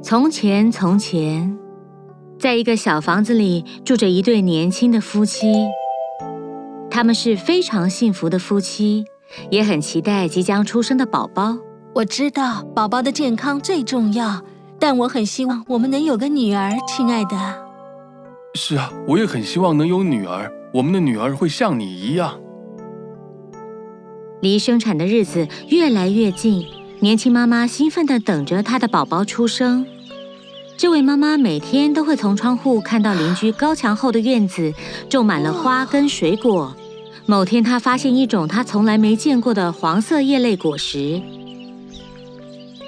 从前，从前，在一个小房子里住着一对年轻的夫妻。他们是非常幸福的夫妻，也很期待即将出生的宝宝。我知道宝宝的健康最重要，但我很希望我们能有个女儿，亲爱的。是啊，我也很希望能有女儿，我们的女儿会像你一样。离生产的日子越来越近，年轻妈妈兴奋地等着她的宝宝出生。这位妈妈每天都会从窗户看到邻居高墙后的院子种满了花跟水果。某天，她发现一种她从来没见过的黄色叶类果实。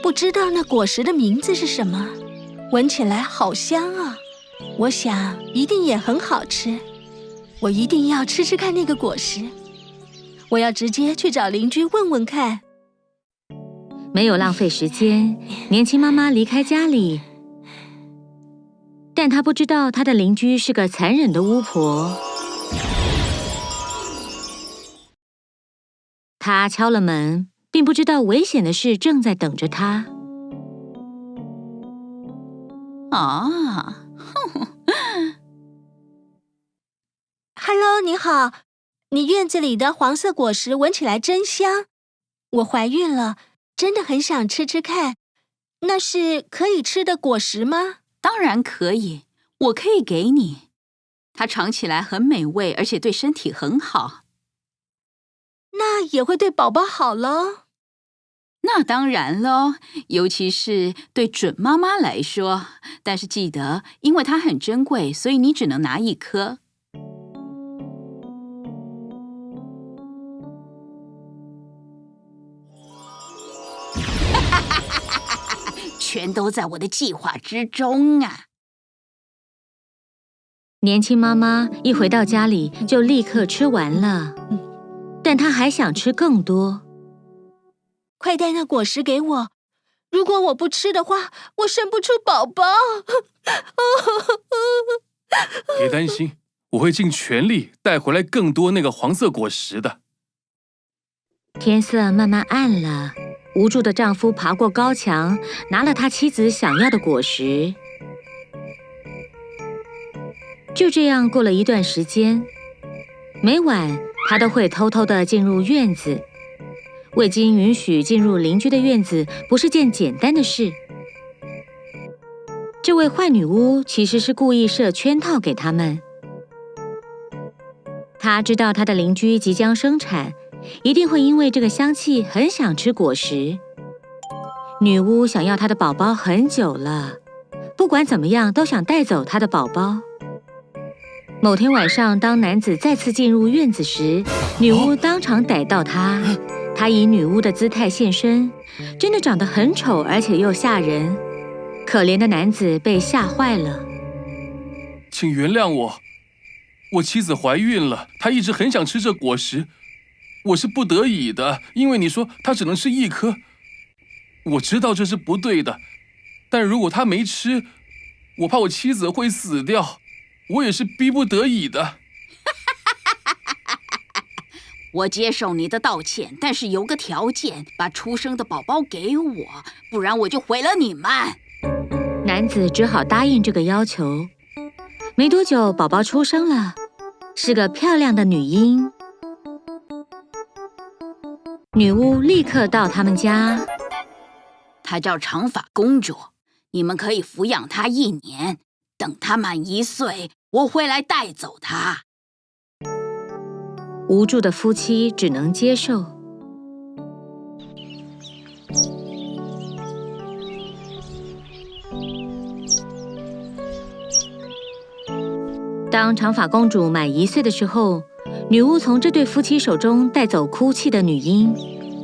不知道那果实的名字是什么，闻起来好香啊！我想一定也很好吃，我一定要吃吃看那个果实。我要直接去找邻居问问看。没有浪费时间，年轻妈妈离开家里，但她不知道她的邻居是个残忍的巫婆。她敲了门，并不知道危险的事正在等着她。Hello， 你好，你院子里的黄色果实闻起来真香。我怀孕了，真的很想吃吃看。那是可以吃的果实吗？当然可以，我可以给你。它尝起来很美味，而且对身体很好。那也会对宝宝好咯。那当然咯，尤其是对准妈妈来说。但是记得，因为它很珍贵，所以你只能拿1颗。全都在我的计划之中啊！年轻妈妈一回到家里就立刻吃完了，但她还想吃更多。快带那果实给我，如果我不吃的话，我生不出宝宝。别担心，我会尽全力带回来更多那个黄色果实的。天色慢慢暗了，无助的丈夫爬过高墙，拿了他妻子想要的果实。就这样过了一段时间，每晚他都会偷偷地进入院子。未经允许进入邻居的院子不是件简单的事。这位坏女巫其实是故意设圈套给他们。她知道她的邻居即将生产，一定会因为这个香气很想吃果实。女巫想要她的宝宝很久了，不管怎么样都想带走她的宝宝。某天晚上，当男子再次进入院子时，女巫当场逮到他。她以女巫的姿态现身，真的长得很丑，而且又吓人。可怜的男子被吓坏了。请原谅我，我妻子怀孕了，她一直很想吃这果实，我是不得已的，因为你说她只能吃1颗。我知道这是不对的，但如果她没吃，我怕我妻子会死掉，我也是逼不得已的。我接受你的道歉，但是有个条件，把出生的宝宝给我，不然我就毁了你们。男子只好答应这个要求。没多久，宝宝出生了，是个漂亮的女婴。女巫立刻到他们家。她叫长发公主，你们可以抚养她1年，等她满1岁，我会来带走她。无助的夫妻只能接受。当长发公主满1岁的时候，女巫从这对夫妻手中带走哭泣的女婴，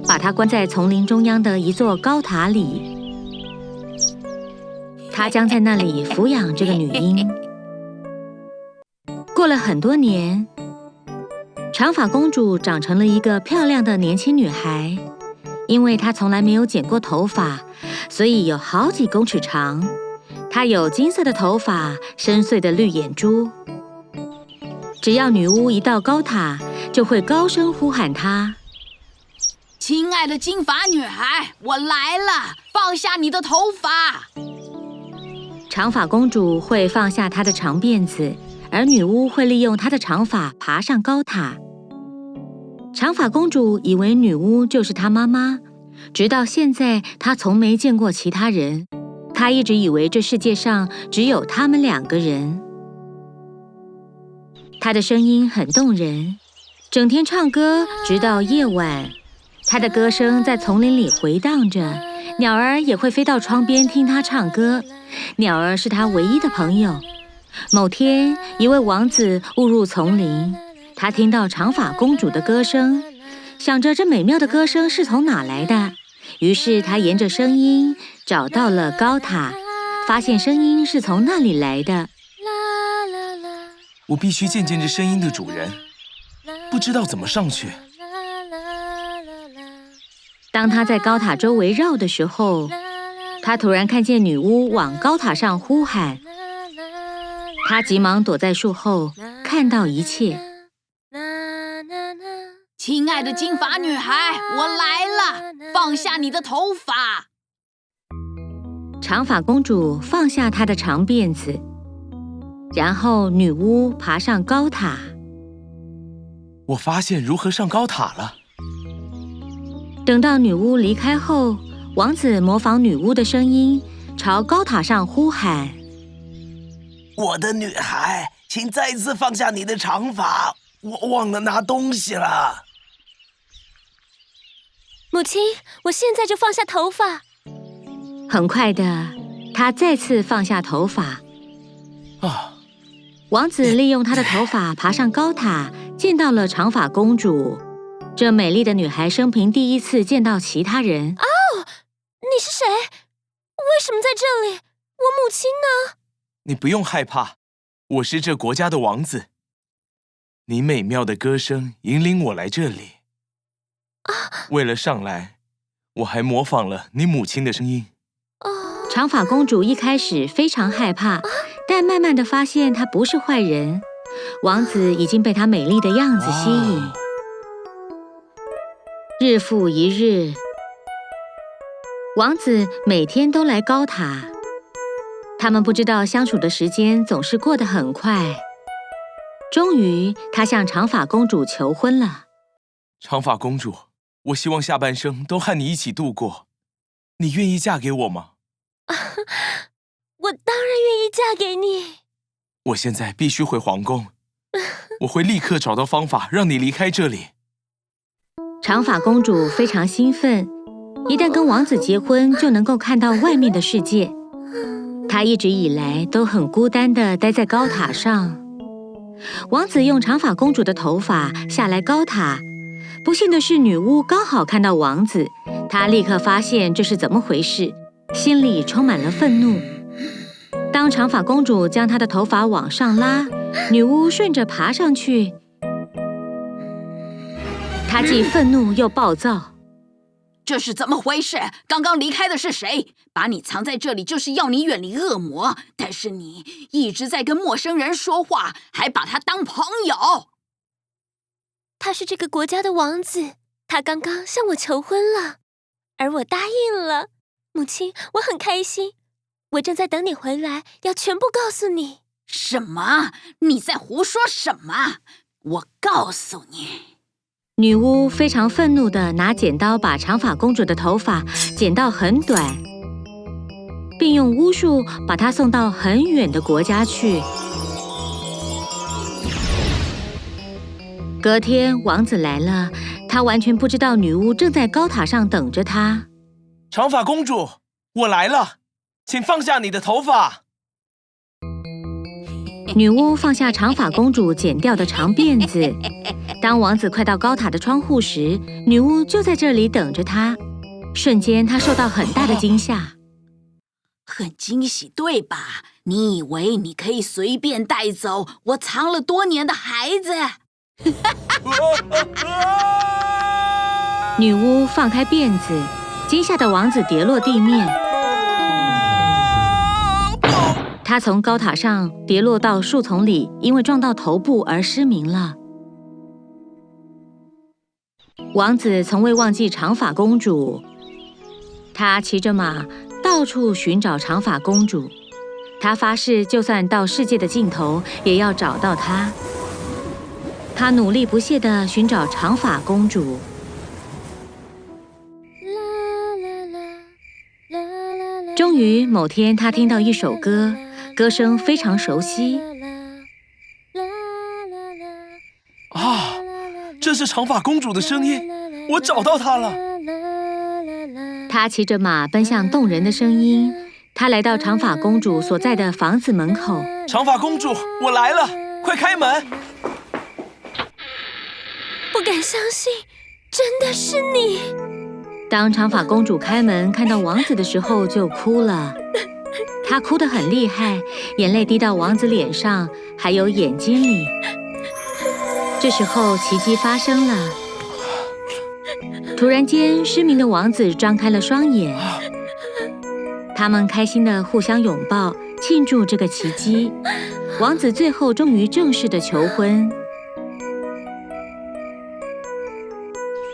把她关在丛林中央的一座高塔里。她将在那里抚养这个女婴。过了很多年，长发公主长成了一个漂亮的年轻女孩。因为她从来没有剪过头发，所以有好几公尺长。她有金色的头发，深邃的绿眼珠。只要女巫一到高塔，就会高声呼喊她：“亲爱的金发女孩，我来了，放下你的头发。”长发公主会放下她的长辫子，而女巫会利用她的长发爬上高塔。长发公主以为女巫就是她妈妈，直到现在她从没见过其他人。她一直以为这世界上只有他们2个人。她的声音很动人，整天唱歌直到夜晚。她的歌声在丛林里回荡着，鸟儿也会飞到窗边听她唱歌。鸟儿是她唯一的朋友。某天，一位王子误入丛林，他听到长发公主的歌声，想着这美妙的歌声是从哪来的，于是他沿着声音找到了高塔，发现声音是从那里来的。我必须见见这声音的主人，不知道怎么上去。当他在高塔周围绕的时候，他突然看见女巫往高塔上呼喊。他急忙躲在树后，看到一切。亲爱的金发女孩，我来了，放下你的头发。长发公主放下她的长辫子，然后女巫爬上高塔。我发现如何上高塔了。等到女巫离开后，王子模仿女巫的声音，朝高塔上呼喊：我的女孩，请再次放下你的长发，我忘了拿东西了。母亲，我现在就放下头发。很快的，他再次放下头发。王子利用他的头发爬上高塔，见到了长发公主。这美丽的女孩生平第一次见到其他人。你是谁？为什么在这里？我母亲呢？你不用害怕，我是这国家的王子。你美妙的歌声引领我来这里。为了上来，我还模仿了你母亲的声音。长发公主一开始非常害怕，但慢慢的发现她不是坏人。王子已经被她美丽的样子吸引。日复一日，王子每天都来高塔。他们不知道相处的时间总是过得很快。终于，他向长发公主求婚了。长发公主，我希望下半生都和你一起度过。你愿意嫁给我吗？我当然愿意嫁给你。我现在必须回皇宫，我会立刻找到方法让你离开这里。长发公主非常兴奋，一旦跟王子结婚，就能够看到外面的世界。她一直以来都很孤单地待在高塔上。王子用长发公主的头发下来高塔，不幸的是，女巫刚好看到王子，她立刻发现这是怎么回事，心里充满了愤怒。当长发公主将她的头发往上拉，女巫顺着爬上去。她既愤怒又暴躁。这是怎么回事？刚刚离开的是谁？把你藏在这里就是要你远离恶魔，但是你一直在跟陌生人说话，还把他当朋友。他是这个国家的王子，他刚刚向我求婚了，而我答应了。母亲，我很开心。我正在等你回来，要全部告诉你。什么？你在胡说什么？我告诉你。女巫非常愤怒地拿剪刀把长发公主的头发剪到很短，并用巫术把她送到很远的国家去。隔天，王子来了，他完全不知道女巫正在高塔上等着他。长发公主，我来了，请放下你的头发。女巫放下长发公主剪掉的长辫子。当王子快到高塔的窗户时，女巫就在这里等着他。瞬间，他受到很大的惊吓。很惊喜，对吧？你以为你可以随便带走我藏了多年的孩子？女巫放开辫子，惊吓的王子跌落地面。他从高塔上跌落到树丛里，因为撞到头部而失明了。王子从未忘记长发公主，他骑着马到处寻找长发公主。他发誓，就算到世界的尽头，也要找到她。他努力不懈地寻找长发公主。终于某天，他听到一首歌，歌声非常熟悉。啊，这是长发公主的声音，我找到她了。他骑着马奔向动人的声音。他来到长发公主所在的房子门口。长发公主，我来了，快开门！不敢相信，真的是你！当长发公主开门看到王子的时候，就哭了。她哭得很厉害，眼泪滴到王子脸上，还有眼睛里。这时候，奇迹发生了。突然间，失明的王子张开了双眼。他们开心地互相拥抱，庆祝这个奇迹。王子最后终于正式的求婚。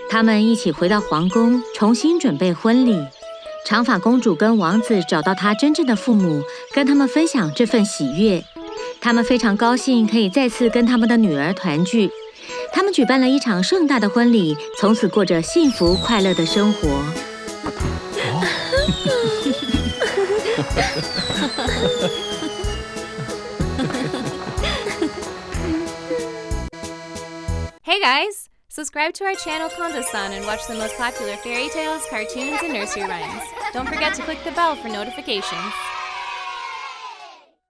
他们一起回到皇宫，重新准备婚礼。长发公主跟王子找到他真正的父母，跟他们分享这份喜悦。他们非常高兴可以再次跟他们的女儿团聚。他们举办了一场盛大的婚礼，从此过着幸福快乐的生活。Hey guys! Subscribe to our channel Kondo-san and watch the most popular fairy tales, cartoons, and nursery rhymes. Don't forget to click the bell for notifications.